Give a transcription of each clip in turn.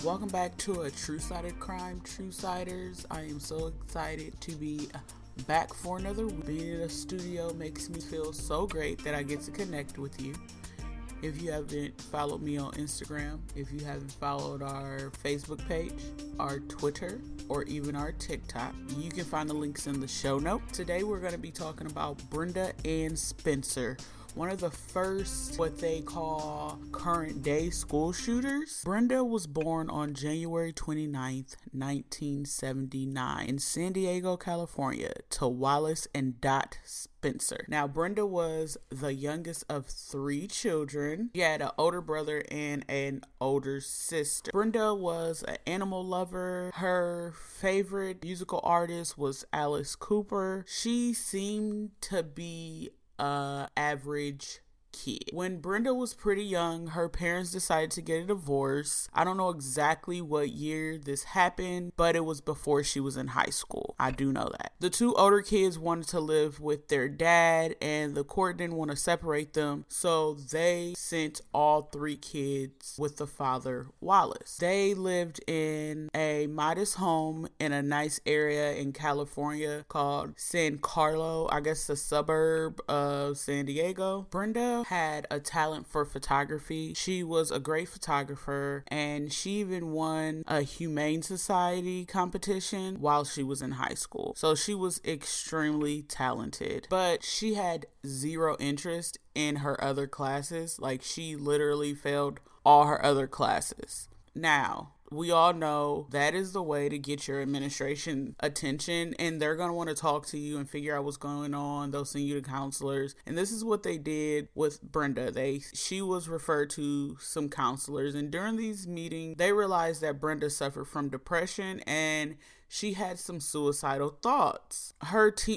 Welcome back to a True-Sided Crime, True-Siders. I am so excited to be back for another week. Being in a studio makes me feel so great that I get to connect with you. If you haven't followed me on Instagram, if you haven't followed our Facebook page, our Twitter, or even our TikTok, you can find the links in the show notes. Today we're going to be talking about Brenda and Spencer, one of the first what they call current day school shooters. Brenda was born on January 29th, 1979 in San Diego, California to Wallace and Dot Spencer. Now, Brenda was the youngest of 3 children. She had an older brother and an older sister. Brenda was an animal lover. Her favorite musical artist was Alice Cooper. She seemed to be average kid. When Brenda was pretty young, her parents decided to get a divorce. I don't know exactly what year this happened, but it was before she was in high school. I do know that. The 2 older kids wanted to live with their dad, and the court didn't want to separate them, so they sent all 3 kids with the father, Wallace. They lived in a modest home in a nice area in California called San Carlo, I guess a suburb of San Diego. Brenda had a talent for photography. She was a great photographer, and she even won a Humane Society competition while she was in high school. So she was extremely talented, but she had zero interest in her other classes. Like, she literally failed all her other classes. Now, we all know that is the way to get your administration attention, and they're going to want to talk to you and figure out what's going on. They'll send you to counselors, and this is what they did with Brenda. She was referred to some counselors, and during these meetings, they realized that Brenda suffered from depression and she had some suicidal thoughts.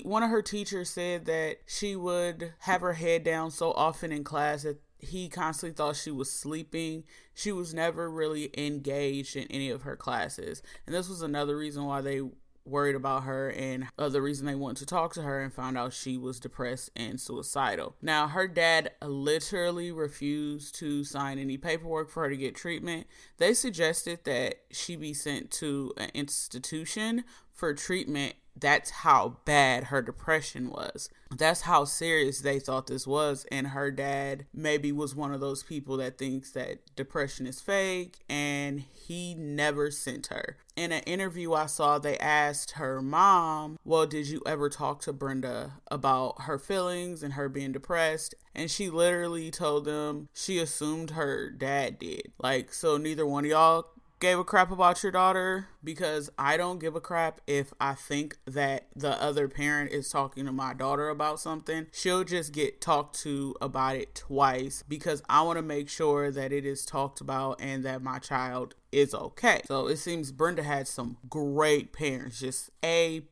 One of her teachers said that she would have her head down so often in class that he constantly thought she was sleeping. She was never really engaged in any of her classes. And this was another reason why they worried about her, and the reason they wanted to talk to her, and found out she was depressed and suicidal. Now, her dad literally refused to sign any paperwork for her to get treatment. They suggested that she be sent to an institution for treatment. That's how bad her depression was. That's how serious they thought this was. And her dad maybe was one of those people that thinks that depression is fake, and he never sent her. In an interview I saw, they asked her mom, well, did you ever talk to Brenda about her feelings and her being depressed? And she literally told them she assumed her dad did. Like, so neither one of y'all gave a crap about your daughter? Because I don't give a crap if I think that the other parent is talking to my daughter about something. She'll just get talked to about it twice, because I want to make sure that it is talked about and that my child is okay. So it seems Brenda had some great parents, just A+,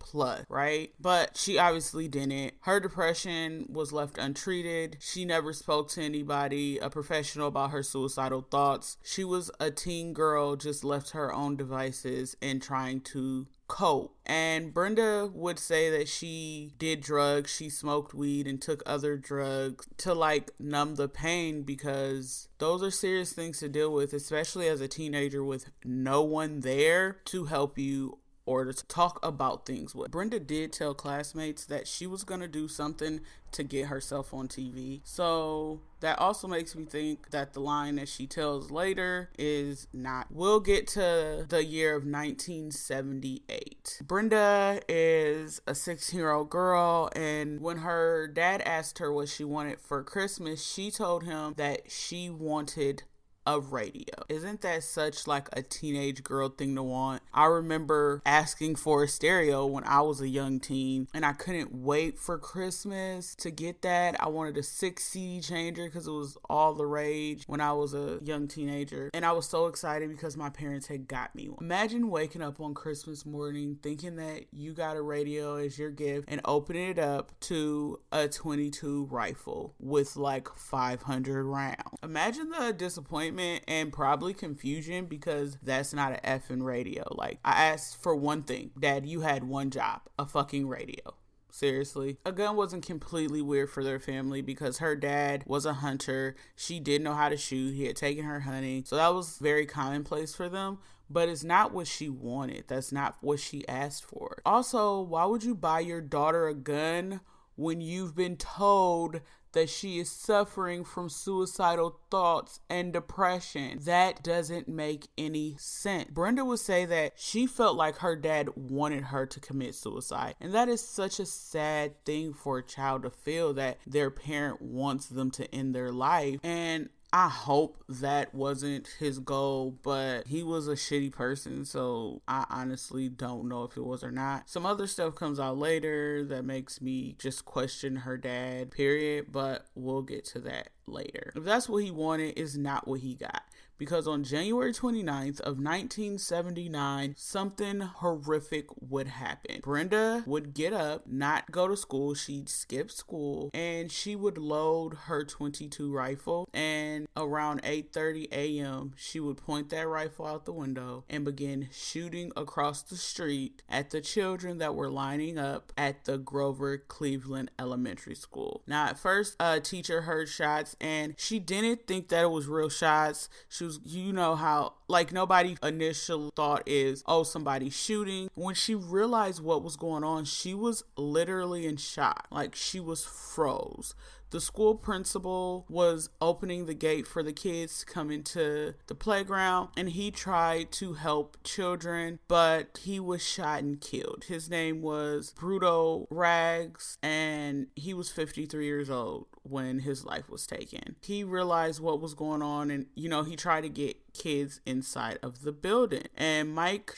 right? But she obviously didn't. Her depression was left untreated. She never spoke to anybody, a professional, about her suicidal thoughts. She was a teen girl, just left to her own devices and trying to cope. And Brenda would say that she did drugs, she smoked weed and took other drugs to numb the pain, because those are serious things to deal with, especially as a teenager with no one there to help you or to talk about things with. Brenda did tell classmates that she was going to do something to get herself on TV. So that also makes me think that the line that she tells later is not. We'll get to the year of 1978. Brenda is a 16-year-old girl, and when her dad asked her what she wanted for Christmas, she told him that she wanted of radio. Isn't that such like a teenage girl thing to want? I remember asking for a stereo when I was a young teen, and I couldn't wait for Christmas to get that. I wanted a 6 CD changer because it was all the rage when I was a young teenager, and I was so excited because my parents had got me one. Imagine waking up on Christmas morning thinking that you got a radio as your gift and opening it up to a 22 rifle with like 500 rounds. Imagine the disappointment and probably confusion, because that's not an effing radio. Like, I asked for one thing. Dad, you had one job, a fucking radio. Seriously. A gun wasn't completely weird for their family because her dad was a hunter. She did know how to shoot. He had taken her hunting. So that was very commonplace for them. but it's not what she wanted. That's not what she asked for. Also, why would you buy your daughter a gun when you've been told that she is suffering from suicidal thoughts and depression? That doesn't make any sense. Brenda would say that she felt like her dad wanted her to commit suicide. And that is such a sad thing for a child to feel, that their parent wants them to end their life. And I hope that wasn't his goal, but he was a shitty person, so I honestly don't know if it was or not. Some other stuff comes out later that makes me just question her dad, period, but we'll get to that later. If that's what he wanted, it's not what he got. Because on January 29th of 1979, something horrific would happen. Brenda would get up, not go to school. She'd skip school, and she would load her .22 rifle. And around 8:30 a.m., she would point that rifle out the window and begin shooting across the street at the children that were lining up at the Grover Cleveland Elementary School. Now, at first, a teacher heard shots, and she didn't think that it was real shots. She was, you know how, like, nobody initial thought is, oh, somebody's shooting. When she realized what was going on, she was literally in shock. Like, she was froze. The school principal was opening the gate for the kids to come into the playground, and he tried to help children, but he was shot and killed. His name was Bruto Rags, and he was 53 years old when his life was taken. He realized what was going on, and, he tried to get kids inside of the building. And Mike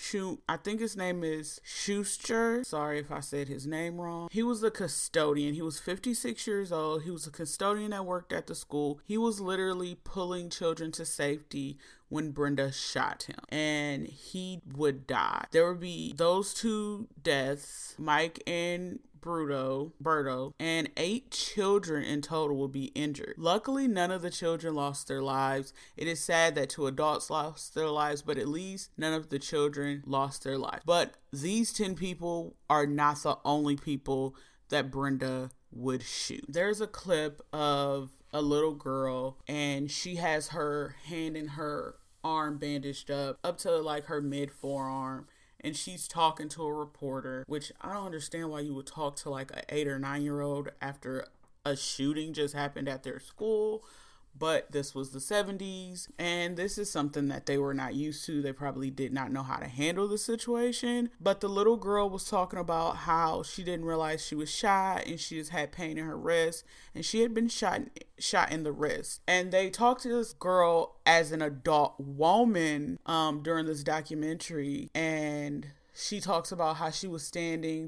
I think his name is Schuster. Sorry if I said his name wrong. He was the custodian. He was 56 years old. He was a custodian that worked at the school. He was literally pulling children to safety when Brenda shot him, and he would die. There would be those two deaths, Mike and Berto, and 8 children in total will be injured. Luckily, none of the children lost their lives. It is sad that 2 adults lost their lives, but at least none of the children lost their lives. But these 10 people are not the only people that Brenda would shoot. There's a clip of a little girl, and she has her hand in her arm bandaged up to like her mid forearm. And she's talking to a reporter, which I don't understand why you would talk to like an 8 or 9-year-old after a shooting just happened at their school. But this was the 70s, and this is something that they were not used to. They probably did not know how to handle the situation. But the little girl was talking about how she didn't realize she was shot, and she just had pain in her wrist, and she had been shot in the wrist. And they talked to this girl as an adult woman during this documentary, and she talks about how she was standing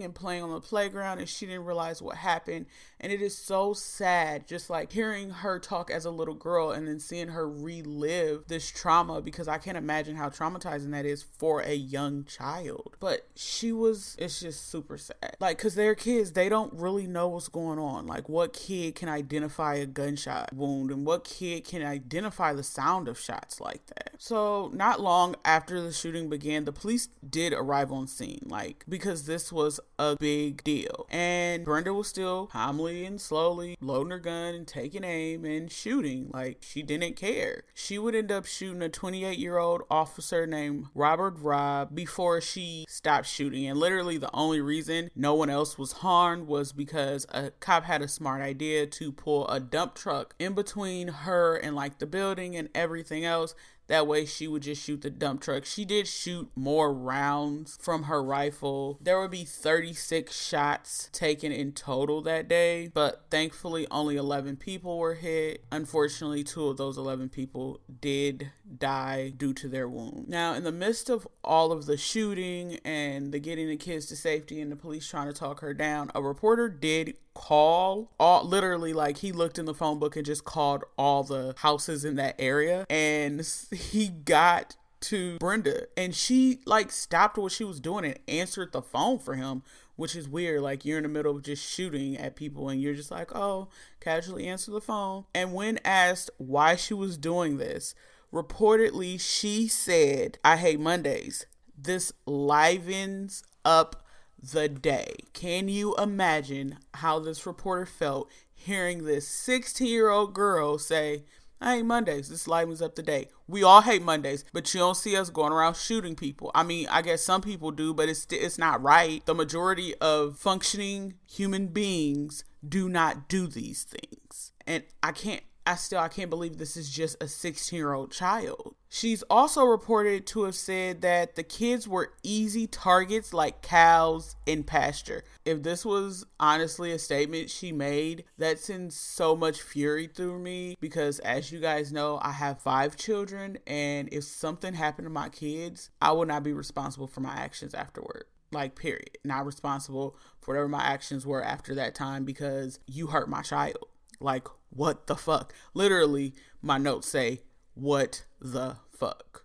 and playing on the playground, and she didn't realize what happened. And it is so sad, just like hearing her talk as a little girl and then seeing her relive this trauma, because I can't imagine how traumatizing that is for a young child. But it's just super sad. Like, because they're kids, they don't really know what's going on. Like, what kid can identify a gunshot wound, and what kid can identify the sound of shots like that? So not long after the shooting began, the police did arrive on scene, because this was a big deal. And Brenda was still calmly and slowly loading her gun and taking aim and shooting. Like, she didn't care. She would end up shooting a 28-year-old officer named Robert Robb before she stopped shooting. And literally the only reason no one else was harmed was because a cop had a smart idea to pull a dump truck in between her and the building and everything else. That way she would just shoot the dump truck. She did shoot more rounds from her rifle. There would be 36 shots taken in total that day, but thankfully only 11 people were hit. Unfortunately, 2 of those 11 people did die due to their wound. Now, in the midst of all of the shooting and the getting the kids to safety and the police trying to talk her down, a reporter did call literally, he looked in the phone book and just called all the houses in that area, and he got to Brenda, and she stopped what she was doing and answered the phone for him, which is weird. You're in the middle of just shooting at people and you're just casually answer the phone. And when asked why she was doing this, reportedly she said, "I hate Mondays. This livens up the day." Can you imagine how this reporter felt hearing this 16-year-old girl say, I hate Mondays. This lightens up the day. We all hate Mondays, but you don't see us going around shooting people. I mean, I guess some people do, but it's not right. The majority of functioning human beings do not do these things. And I can't believe this is just a 16-year-old child. She's also reported to have said that the kids were easy targets like cows in pasture. If this was honestly a statement she made, that sends so much fury through me because, as you guys know, I have 5 children, and if something happened to my kids, I would not be responsible for my actions afterward. Like, period. Not responsible for whatever my actions were after that time because you hurt my child. Like, what the fuck? Literally, my notes say, what the fuck?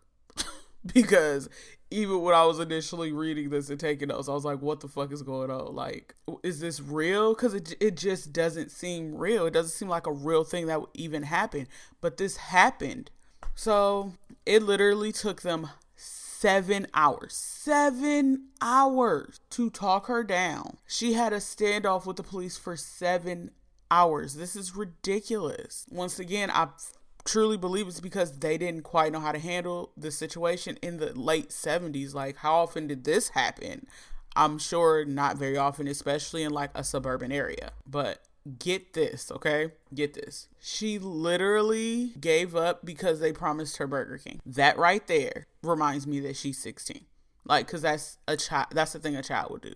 Because even when I was initially reading this and taking notes, I was like, what the fuck is going on? Like, is this real? Because it just doesn't seem real. It doesn't seem like a real thing that would even happen. But this happened. So it literally took them 7 hours. 7 hours to talk her down. She had a standoff with the police for 7 hours. This is ridiculous. Once again, I truly believe it's because they didn't quite know how to handle the situation in the late 70s. Like, how often did this happen? I'm sure not very often, especially in like a suburban area. But get this, okay? Get this. She literally gave up because they promised her Burger King. That right there reminds me that she's 16. Like, because that's the thing a child would do.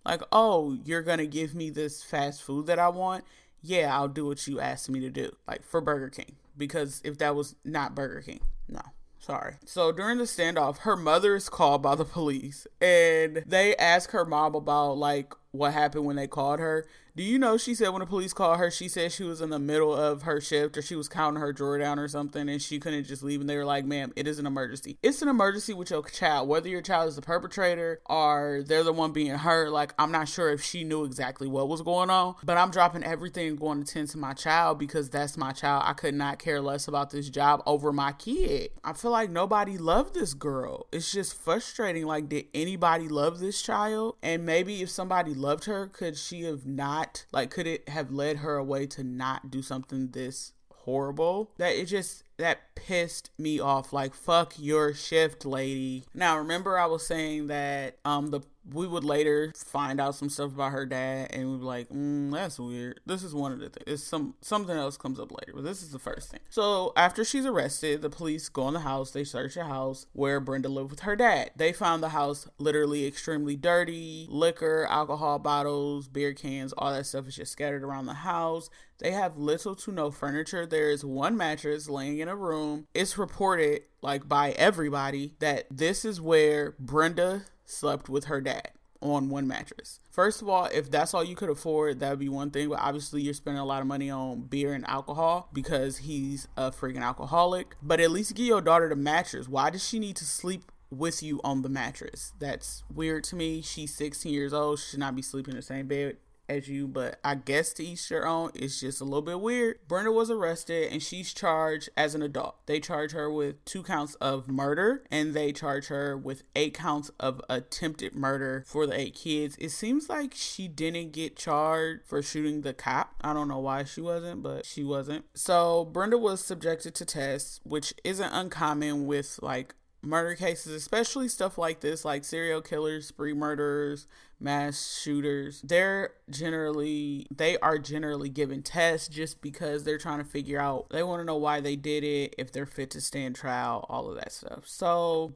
Like, oh, you're gonna give me this fast food that I want? Yeah, I'll do what you asked me to do, like for Burger King, because if that was not Burger King, no, sorry. So during the standoff, her mother is called by the police and they ask her mom about like what happened when they called her. Do you know, she said when the police called her, she said she was in the middle of her shift or she was counting her drawer down or something and she couldn't just leave. And they were like, ma'am, it is an emergency. It's an emergency with your child, whether your child is the perpetrator or they're the one being hurt. Like, I'm not sure if she knew exactly what was going on, but I'm dropping everything and going to tend to my child because that's my child. I could not care less about this job over my kid. I feel like nobody loved this girl. It's just frustrating. Like, did anybody love this child? And maybe if somebody loved her, could could it have led her away to not do something this horrible? That pissed me off. Like, fuck your shift, lady. Now, remember I was saying that we would later find out some stuff about her dad and we'd be like, that's weird. This is one of the things. It's something else comes up later, but this is the first thing. So after she's arrested, the police go in the house. They search the house where Brenda lived with her dad. They found the house literally extremely dirty. Liquor, alcohol bottles, beer cans, all that stuff is just scattered around the house. They have little to no furniture. There is one mattress laying in a room. It's reported, like, by everybody that this is where Brenda slept with her dad, on one mattress. First of all, if that's all you could afford, that would be one thing, but obviously you're spending a lot of money on beer and alcohol because he's a freaking alcoholic. But at least give your daughter the mattress. Why does she need to sleep with you on the mattress? That's weird to me. She's 16 years old. She should not be sleeping in the same bed as you, but I guess to each their own. It's just a little bit weird. Brenda was arrested and she's charged as an adult. They charge her with 2 counts of murder and they charge her with 8 counts of attempted murder for the 8 kids. It seems like she didn't get charged for shooting the cop. I don't know why she wasn't, but she wasn't. So Brenda was subjected to tests, which isn't uncommon with like murder cases, especially stuff like this, like serial killers, spree murderers, mass shooters. They are generally given tests just because they're trying to figure out, they want to know why they did it, if they're fit to stand trial, all of that stuff. So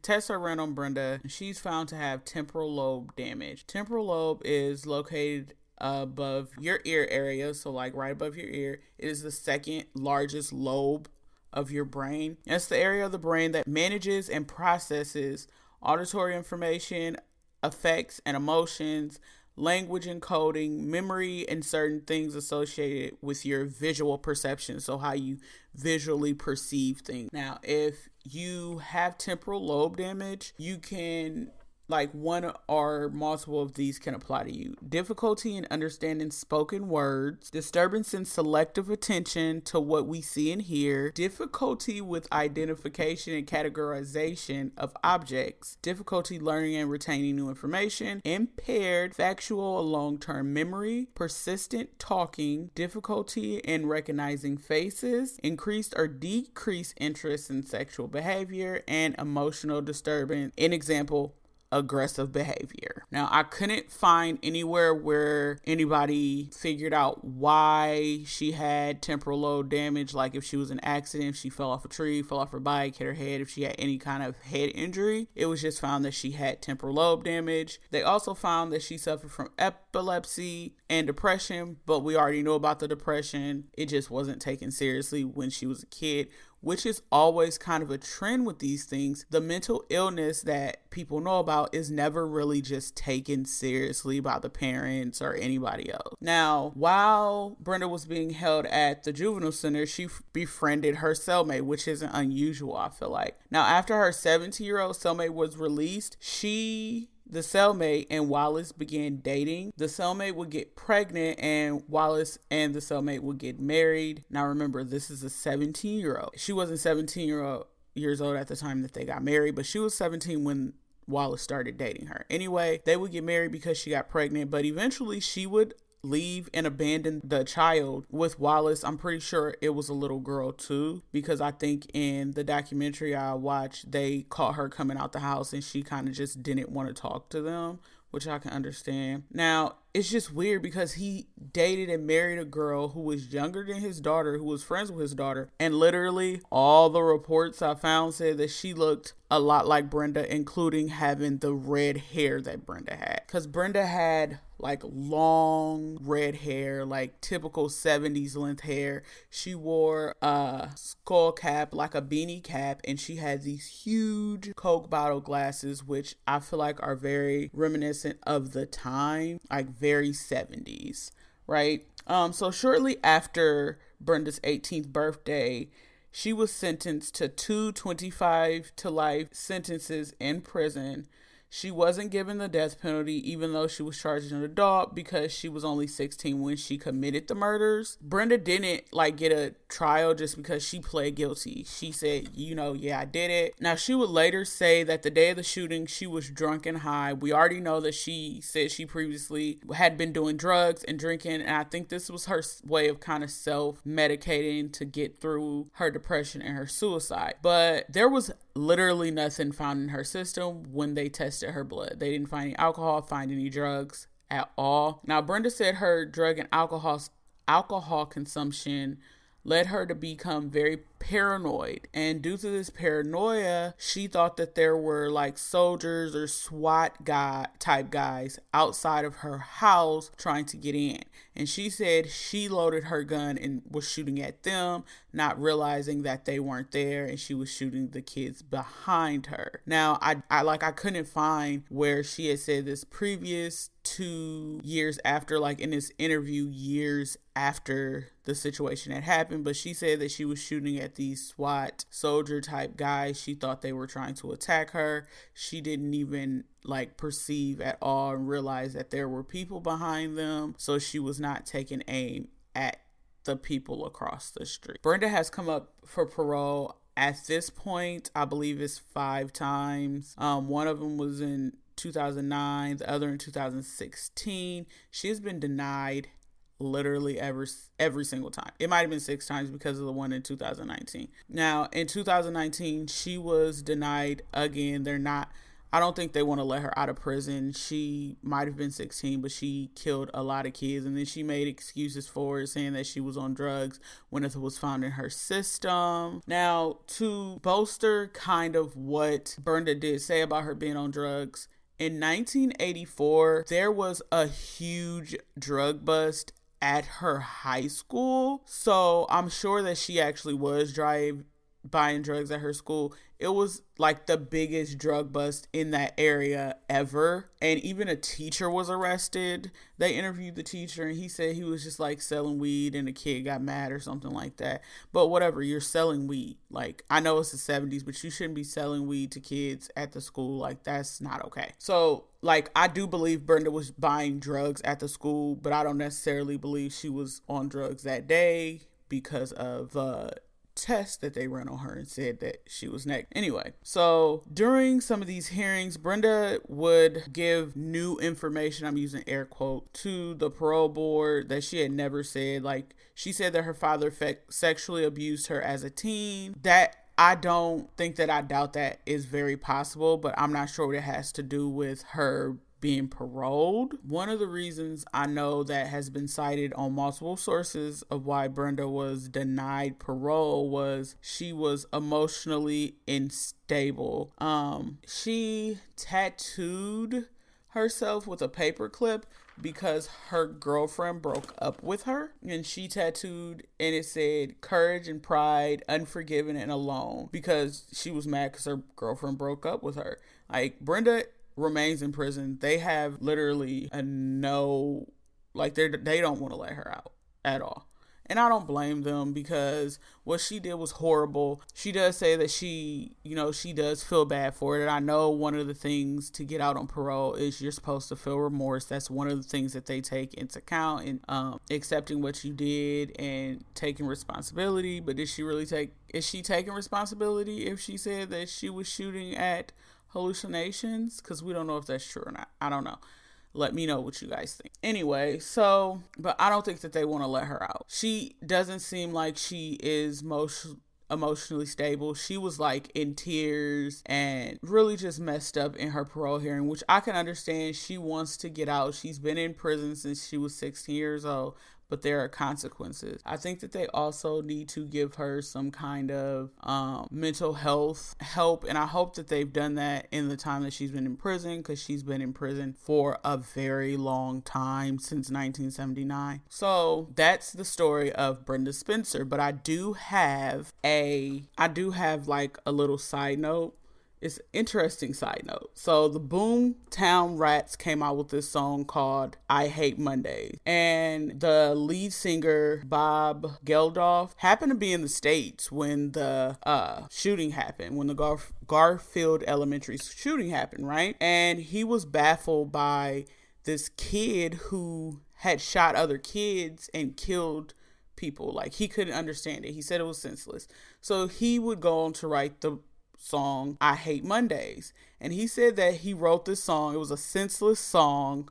tests are run on Brenda. She's found to have temporal lobe damage. Temporal lobe is located above your ear area, so like right above your ear. It is the second largest lobe of your brain. It's the area of the brain that manages and processes auditory information, affects and emotions, language encoding, memory, and certain things associated with your visual perception. So how you visually perceive things. Now, if you have temporal lobe damage, you can like one or multiple of these can apply to you. Difficulty in understanding spoken words, disturbance in selective attention to what we see and hear, difficulty with identification and categorization of objects, difficulty learning and retaining new information, impaired factual or long-term memory, persistent talking, difficulty in recognizing faces, increased or decreased interest in sexual behavior, and emotional disturbance. An example, aggressive behavior. Now, I couldn't find anywhere where anybody figured out why she had temporal lobe damage, like if she was in an accident, if she fell off a tree, fell off her bike, hit her head, if she had any kind of head injury. It was just found that she had temporal lobe damage. They also found that she suffered from epilepsy and depression, but we already know about the depression. It just wasn't taken seriously when she was a kid, which is always kind of a trend with these things. The mental illness that people know about is never really just taken seriously by the parents or anybody else. Now, while Brenda was being held at the juvenile center, she befriended her cellmate, which isn't unusual, I feel like. Now, after her 17-year-old cellmate was released, the cellmate and Wallace began dating. The cellmate would get pregnant and Wallace and the cellmate would get married. Now remember, this is a 17-year-old. She wasn't 17 years old at the time that they got married, but she was 17 when Wallace started dating her. Anyway, they would get married because she got pregnant, but eventually she would leave and abandon the child with Wallace. I'm pretty sure it was a little girl too, because I think in the documentary I watched, they caught her coming out the house and she kind of just didn't want to talk to them, which I can understand. Now, it's just weird because he dated and married a girl who was younger than his daughter, who was friends with his daughter. And literally all the reports I found said that she looked a lot like Brenda, including having the red hair that Brenda had. Because Brenda had like long red hair, like typical 70s length hair. She wore a skull cap, like a beanie cap, and she had these huge Coke bottle glasses, which I feel like are very reminiscent of the time, like very 70s, right? So shortly after Brenda's 18th birthday, she was sentenced to 2 25 to life sentences in prison. She wasn't given the death penalty, even though she was charged as an adult, because she was only 16 when she committed the murders. Brenda didn't get a trial just because she pled guilty. She said, yeah, I did it. Now, she would later say that the day of the shooting, she was drunk and high. We already know that she said she previously had been doing drugs and drinking, and I think this was her way of kind of self-medicating to get through her depression and her suicide. But there was literally nothing found in her system when they tested her blood. They didn't find any alcohol, find any drugs at all. Now, Brenda said her drug and alcohol consumption led her to become very paranoid. And due to this paranoia, she thought that there were like soldiers or SWAT type guys outside of her house trying to get in. And she said she loaded her gun and was shooting at them, not realizing that they weren't there, and she was shooting the kids behind her. Now, I couldn't find where she had said this previous 2 years after, like in this interview years after the situation had happened, but she said that she was shooting at these SWAT soldier type guys. She thought they were trying to attack her. She didn't even perceive at all and realize that there were people behind them, so she was not taking aim at the people across the street. Brenda has come up for parole at this point, I believe it's 5 times. One of them was in 2009, the other in 2016. She has been denied literally every single time. It might have been 6 times because of the one in 2019. Now, in 2019, she was denied again. I don't think they want to let her out of prison. She might have been 16, but she killed a lot of kids. And then she made excuses for it, saying that she was on drugs when it was found in her system. Now, to bolster kind of what Brenda did say about her being on drugs, in 1984, there was a huge drug bust at her high school. So I'm sure that she actually was buying drugs at her school. It was like the biggest drug bust in that area ever. And even a teacher was arrested. They interviewed the teacher and he said he was just like selling weed and a kid got mad or something like that. But whatever, you're selling weed. Like, I know it's the 70s, but you shouldn't be selling weed to kids at the school. Like, that's not okay. So, like, I do believe Brenda was buying drugs at the school, but I don't necessarily believe she was on drugs that day because of the test that they ran on her and said that she was negative. Anyway, so during some of these hearings, Brenda would give new information, I'm using air quote, to the parole board that she had never said. Like, she said that her father sexually abused her as a teen. That I don't think that I doubt that is very possible, but I'm not sure what it has to do with her being paroled. One of the reasons I know that has been cited on multiple sources of why Brenda was denied parole was she was emotionally unstable. She tattooed herself with a paperclip because her girlfriend broke up with her, and she tattooed and it said courage and pride, unforgiven and alone, because she was mad because her girlfriend broke up with her. Like, Brenda remains in prison. They have literally a no, like, they don't want to let her out at all. And I don't blame them because what she did was horrible. She does say that she does feel bad for it. And I know one of the things to get out on parole is you're supposed to feel remorse. That's one of the things that they take into account in accepting what you did and taking responsibility. But is she taking responsibility if she said that she was shooting at hallucinations? Because we don't know if that's true or not. I don't know. Let me know what you guys think. Anyway, but I don't think that they want to let her out. She doesn't seem like she is emotionally stable. She was like in tears and really just messed up in her parole hearing, which I can understand. She wants to get out. She's been in prison since she was 16 years old. But there are consequences. I think that they also need to give her some kind of mental health help. And I hope that they've done that in the time that she's been in prison, because she's been in prison for a very long time, since 1979. So that's the story of Brenda Spencer. But I do have like a little side note. It's an interesting side note. So the Boomtown Rats came out with this song called I Hate Mondays. And the lead singer, Bob Geldof, happened to be in the States when the shooting happened, when the Garfield Elementary shooting happened, right? And he was baffled by this kid who had shot other kids and killed people. Like, he couldn't understand it. He said it was senseless. So he would go on to write the song I Hate Mondays, and he said that he wrote this song. It was a senseless song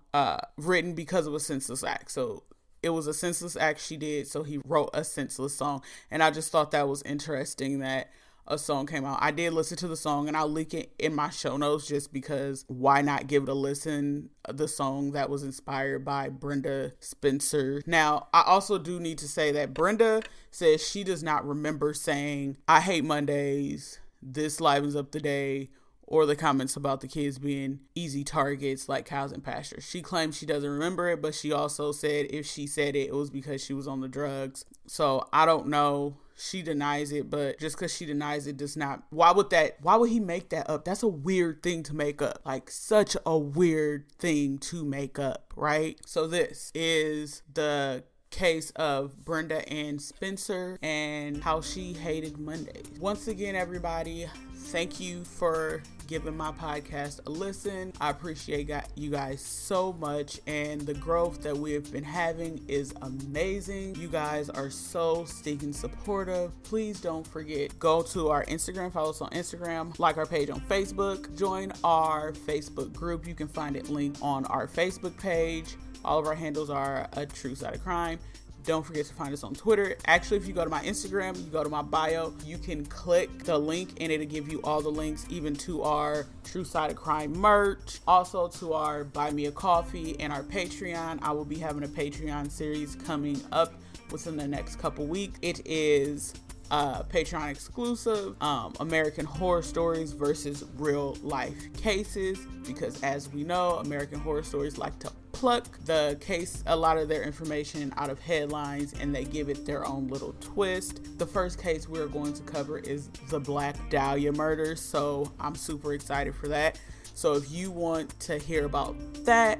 written because of a senseless act. So it was a senseless act she did, so he wrote a senseless song. And I just thought that was interesting that a song came out. I did listen to the song, and I'll link it in my show notes, just because why not give it a listen? The song that was inspired by Brenda Spencer. Now, I also do need to say that Brenda says she does not remember saying I hate Mondays, this livens up the day, or the comments about the kids being easy targets like cows and pastures. She claims she doesn't remember it, but she also said if she said it, it was because she was on the drugs. So I don't know. She denies it, but just because she denies it does not, why would he make that up? That's a weird thing to make up. Like, such a weird thing to make up, right? So this is the case of Brenda Ann Spencer and how she hated Mondays. Once again, everybody, thank you for giving my podcast a listen. I appreciate you guys so much, and the growth that we have been having is amazing. You guys are so stinking supportive. Please don't forget, go to our Instagram, follow us on Instagram, like our page on Facebook, join our Facebook group. You can find it linked on our Facebook page. All of our handles are A True Side of Crime. Don't forget to find us on Twitter. Actually, if you go to my Instagram, you go to my bio, you can click the link and it'll give you all the links, even to our True Side of Crime merch, also to our Buy Me a Coffee and our Patreon. I will be having a Patreon series coming up within the next couple weeks. It is Patreon exclusive, American Horror Stories versus real life cases, because as we know, American Horror Stories like to pluck the case, a lot of their information out of headlines, and they give it their own little twist. The first case we're going to cover is the Black Dahlia murders, so I'm super excited for that. So if you want to hear about that,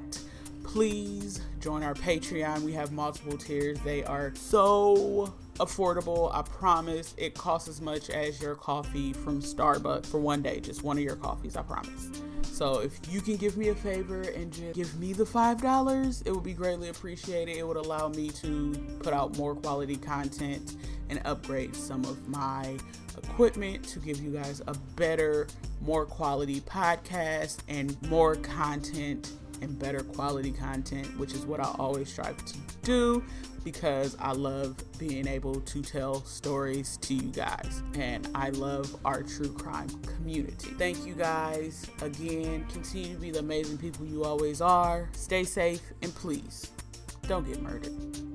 please join our Patreon. We have multiple tiers. They are so affordable. I promise. It costs as much as your coffee from Starbucks for one day, just one of your coffees, I promise. So if you can give me a favor and just give me the $5, it would be greatly appreciated. It would allow me to put out more quality content and upgrade some of my equipment to give you guys a better, more quality podcast and more content and better quality content, which is what I always strive to do, because I love being able to tell stories to you guys, and I love our true crime community. Thank you guys again. Continue to be the amazing people you always are. Stay safe, and please don't get murdered.